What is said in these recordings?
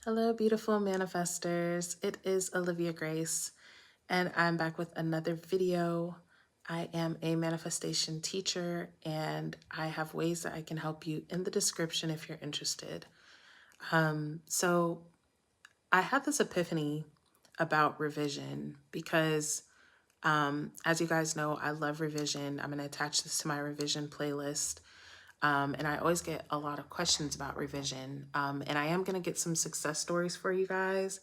Hello, beautiful manifestors. It is Olivia Grace, and I'm back with another video. I am a manifestation teacher, and I have ways that I can help you in the description if you're interested. So I had this epiphany about revision because, as you guys know, I love revision. I'm going to attach this to my revision playlist. And I always get a lot of questions about revision. And I am going to get some success stories for you guys.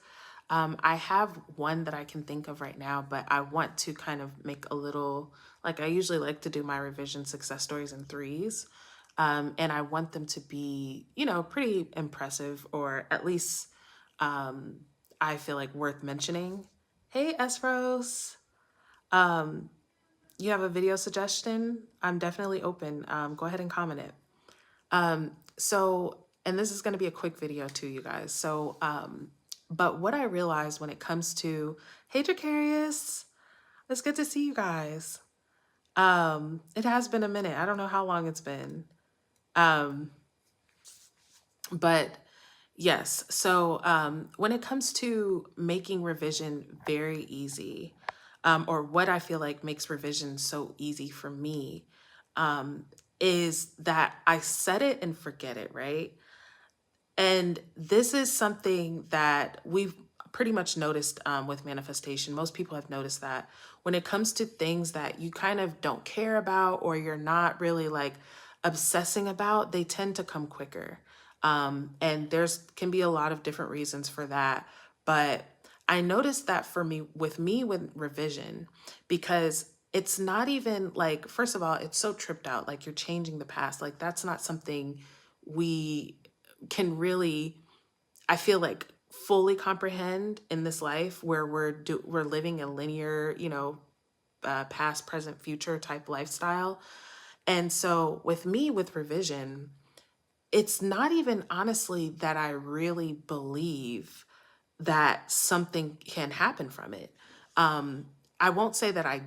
I have one that I can think of right now, but I want to kind of make a little, like I usually like to do my revision success stories in threes. And I want them to be, pretty impressive, or at least I feel like worth mentioning. Hey, Esros. You have a video suggestion? I'm definitely open. Go ahead and comment it. And this is going to be a quick video too, you guys. But what I realized when it comes to, hey, Jacarius, it's good to see you guys. It has been a minute. I don't know how long it's been. But yes, when it comes to making revision very easy, or what I feel like makes revision so easy for me, is that I set it and forget it, right? And this is something that we've pretty much noticed with manifestation. Most people have noticed that when it comes to things that you kind of don't care about or you're not really like obsessing about, they tend to come quicker. And there's can be a lot of different reasons for that. But I noticed that for me with revision, because it's not even like, first of all, it's so tripped out. Like, you're changing the past. Like, that's not something we can really, I feel like, fully comprehend in this life where we're living a linear, past, present, future type lifestyle. And so with me with revision, it's not even honestly that I really believe that something can happen from it. I won't say that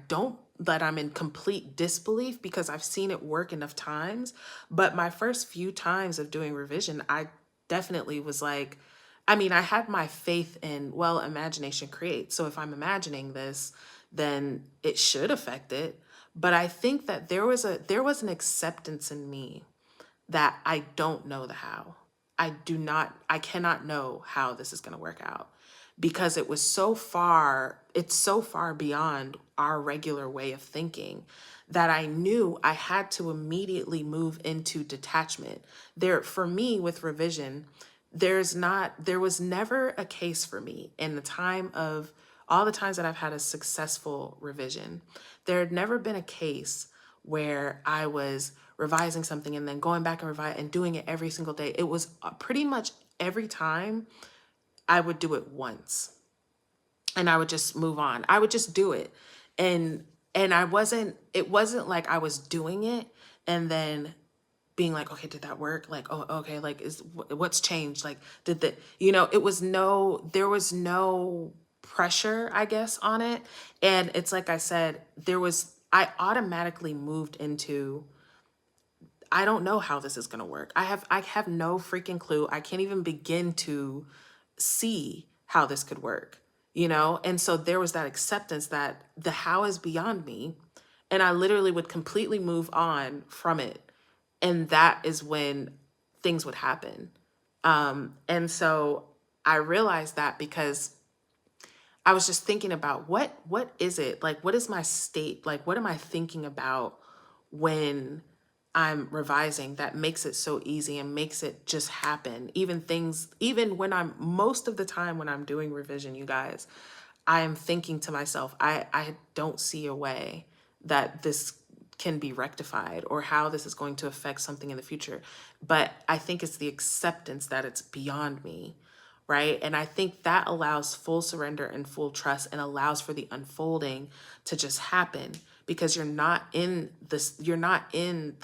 that I'm in complete disbelief, because I've seen it work enough times. But my first few times of doing revision, I definitely was like, I mean, I had my faith in, well, imagination creates. So if I'm imagining this, then it should affect it. But I think that there was an acceptance in me that I don't know the how. I cannot know how this is going to work out, because it's so far beyond our regular way of thinking that I knew I had to immediately move into detachment. For me with revision, there was never a case for me in the time of all the times that I've had a successful revision. There had never been a case where I was revising something and then going back and revise and doing it every single day. It was pretty much every time I would do it once and I would just move on. I would just do it. And it wasn't like I was doing it and then being like, okay, did that work? Like, oh, okay, like, what's changed? Like, there was no pressure, I guess, on it. And it's like I said, I automatically moved into, I don't know how this is going to work. I have no freaking clue. I can't even begin to see how this could work. And so there was that acceptance that the how is beyond me, and I literally would completely move on from it. And that is when things would happen. And so I realized that because I was just thinking about what is it? Like, what is my state? Like, what am I thinking about when I'm revising that makes it so easy and makes it just happen? Even when most of the time when I'm doing revision, you guys, I am thinking to myself, I don't see a way that this can be rectified or how this is going to affect something in the future. But I think it's the acceptance that it's beyond me, right? And I think that allows full surrender and full trust and allows for the unfolding to just happen, because you're not in the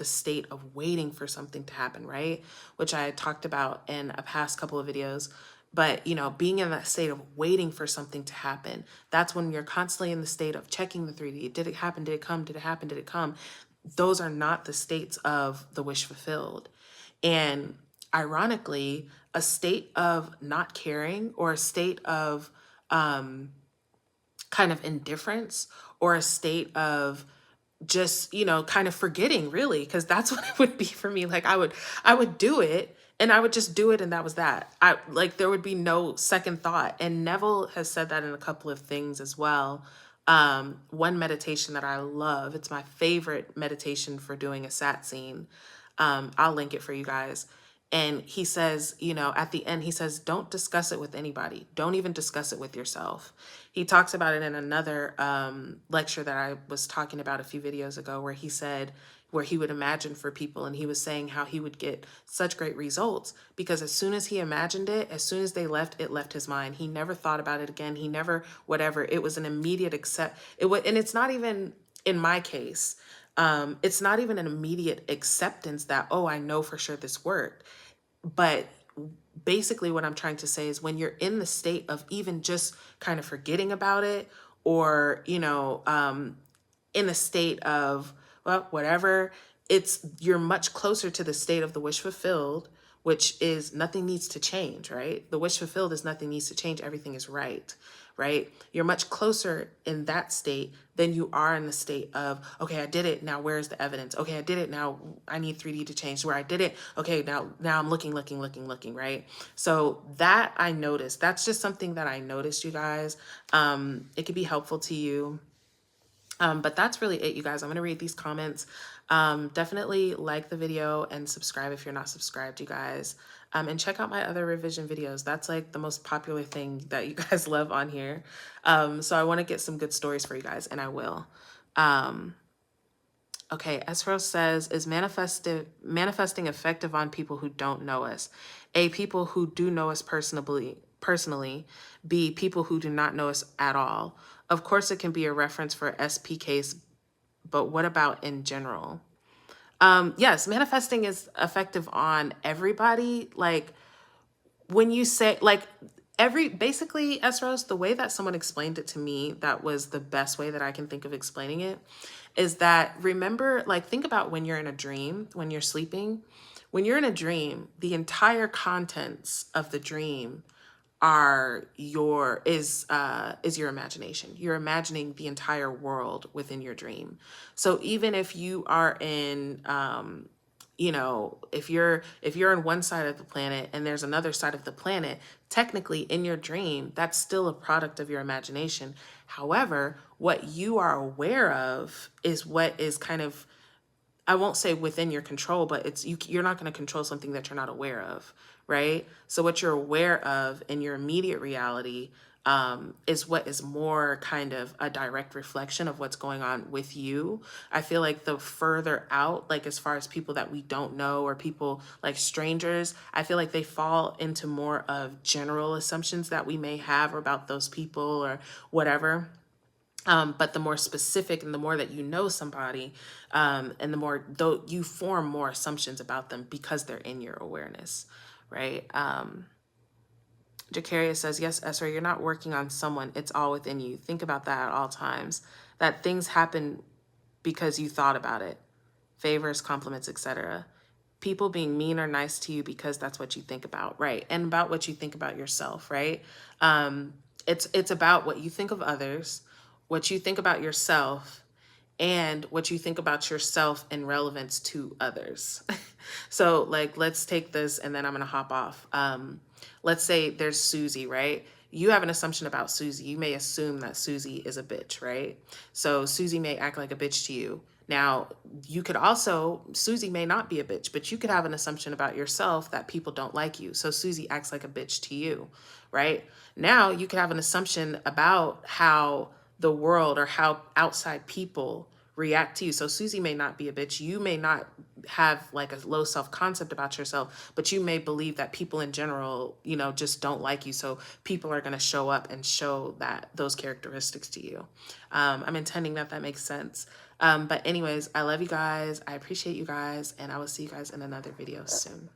state of waiting for something to happen, right? Which I had talked about in a past couple of videos. But, being in that state of waiting for something to happen, that's when you're constantly in the state of checking the 3D. Did it happen? Did it come? Did it happen? Did it come? Those are not the states of the wish fulfilled. And ironically, a state of not caring or a state of kind of indifference or a state of just, kind of forgetting, really, because that's what it would be for me. Like I would do it and I would just do it, and that was that. I like there would be no second thought. And Neville has said that in a couple of things as well. One meditation that I love, it's my favorite meditation for doing a sat scene. I'll link it for you guys. And he says, at the end, he says, don't discuss it with anybody. Don't even discuss it with yourself. He talks about it in another lecture that I was talking about a few videos ago, where he said, where he would imagine for people. And he was saying how he would get such great results because as soon as he imagined it, as soon as they left, it left his mind. He never thought about it again. He never, whatever. It was an immediate accept. And it's not even in my case. It's not even an immediate acceptance that, oh, I know for sure this worked. But basically what I'm trying to say is when you're in the state of even just kind of forgetting about it, or, in a state of, well, whatever, you're much closer to the state of the wish fulfilled, which is nothing needs to change, right? The wish fulfilled is nothing needs to change. Everything is right? You're much closer in that state than you are in the state of, okay, I did it. Now, where's the evidence? Okay, I did it. Now I need 3D to change where I did it. Okay, now I'm looking, right? So that I noticed, that's just something that I noticed, you guys. It could be helpful to you. But that's really it, you guys. I'm going to read these comments. Definitely like the video and subscribe if you're not subscribed, you guys. And check out my other revision videos. That's like the most popular thing that you guys love on here. So I want to get some good stories for you guys, and I will. Okay, Esro says, is manifesting effective on people who don't know us? A, people who do know us personally. B, people who do not know us at all. Of course, it can be a reference for SPKs, but what about in general? Yes, manifesting is effective on everybody. Like when you say basically, Esros, the way that someone explained it to me, that was the best way that I can think of explaining it, is that remember, like think about when you're in a dream, when you're sleeping, when you're in a dream, the entire contents of the dream is your imagination. You're imagining the entire world within your dream. So even if you are in if you're on one side of the planet and there's another side of the planet, technically in your dream, that's still a product of your imagination. However, what you are aware of is what is kind of, I won't say within your control, but you're not going to control something that you're not aware of, right? So what you're aware of in your immediate reality is what is more kind of a direct reflection of what's going on with you. I feel like the further out, like as far as people that we don't know or people like strangers, I feel like they fall into more of general assumptions that we may have about those people or whatever. But the more specific and the more that you know somebody, and the more though you form more assumptions about them because they're in your awareness, right? Jacarius says, yes, Esther, you're not working on someone. It's all within you. Think about that at all times, that things happen because you thought about it. Favors, compliments, etc. People being mean or nice to you because that's what you think about, right? And about what you think about yourself, right? It's about what you think of others, what you think about yourself, and what you think about yourself in relevance to others. So like, let's take this and then I'm going to hop off. Let's say there's Susie, right? You have an assumption about Susie. You may assume that Susie is a bitch, right? So Susie may act like a bitch to you. Now, you could also, Susie may not be a bitch, but you could have an assumption about yourself that people don't like you. So Susie acts like a bitch to you, right? Now, you could have an assumption about how the world or how outside people react to you. So Susie may not be a bitch. You may not have like a low self-concept about yourself, but you may believe that people in general, just don't like you. So people are going to show up and show those characteristics to you. I'm intending that makes sense. But anyways, I love you guys. I appreciate you guys, and I will see you guys in another video soon.